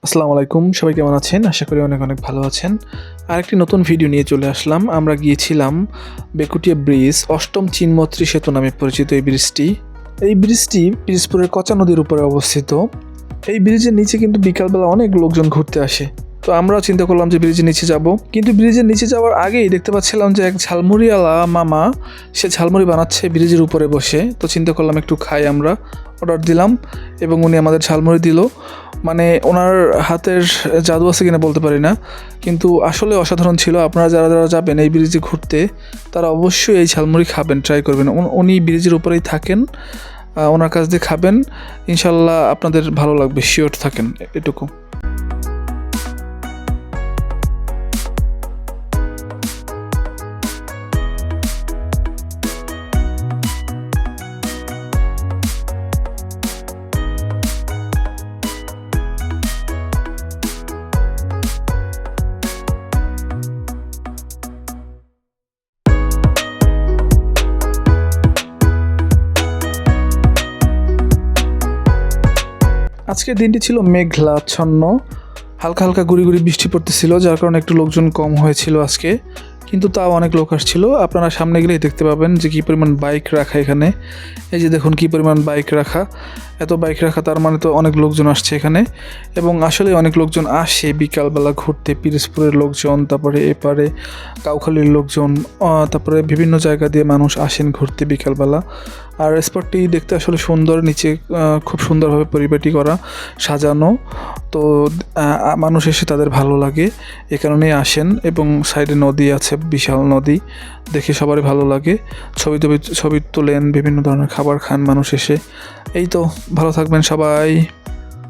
আসসালামু আলাইকুম, সবাই কেমন আছেন? আশা করি অনেক অনেক ভালো আছেন। আরেকটি নতুন ভিডিও নিয়ে চলে আসলাম। আমরা গিয়েছিলাম বেকুটিয়া ব্রিজ, অষ্টম চিনমৈত্রী সেতু নামে পরিচিত এই ব্রিজটি। এই ব্রিজটি পিরোজপুরের কচা নদীর উপরে অবস্থিত। এই ব্রিজের নিচে কিন্তু বিকালবেলা অনেক লোকজন ঘুরতে আসে। তো আমরাও চিন্তা করলাম যে ব্রিজের নিচে যাব, কিন্তু ব্রিজের নিচে যাওয়ার আগেই দেখতে পাচ্ছিলাম যে এক ঝালমুড়িওয়ালা মামা সে ঝালমুড়ি বানাচ্ছে ব্রিজের উপরে বসে। তো চিন্তা করলাম একটু খাই, আমরা অর্ডার দিলাম এবং উনি আমাদের ঝালমুড়ি দিল। মানে ওনার হাতের জাদু আছে কিনা বলতে পারি না, কিন্তু আসলে অসাধারণ ছিল। আপনারা যারা যারা যাবেন এই ব্রিজে ঘুরতে তারা অবশ্যই এই ঝালমুড়ি খাবেন, ট্রাই করবেন। উনি ব্রিজের উপরেই থাকেন, ওনার কাছ দিয়ে খাবেন, ইনশাল্লাহ আপনাদের ভালো লাগবে, শিওর থাকেন এটুকু। আজকের দিনটি ছিল মেঘলাচ্ছন্ন, হালকা হালকা গুড়ি গুড়ি বৃষ্টি পড়তেছিল, যার কারণে একটু লোকজন কম হয়েছিল আজকে, কিন্তু তাও অনেক লোক আসছিল। আপনারা সামনে গেলেই দেখতে পাবেন যে কী পরিমাণ বাইক রাখা এখানে। এই যে দেখুন কী পরিমাণ বাইক রাখা, এত বাইক রাখা, তার মানে তো অনেক লোকজন আসছে এখানে। এবং আসলে অনেক লোকজন আসে বিকালবেলা ঘুরতে, পিরোজপুরের লোকজন, তারপরে এপারে কাউখালীর লোকজন, তারপরে বিভিন্ন জায়গা দিয়ে মানুষ আসেন ঘুরতে বিকালবেলা। আর স্পটটি দেখতে আসলে সুন্দর, নিচে খুব সুন্দরভাবে পরিপাটি করা, সাজানো। তো মানুষ এসে তাদের ভালো লাগে, এ কারণেই আসেন। এবং সাইডে নদী আছে, বিশাল নদী, দেখে সবারই ভালো লাগে। ছবি তোলেন, বিভিন্ন ধরনের খাবার খান মানুষ এসে। এই তো, ভালো থাকবেন সবাই।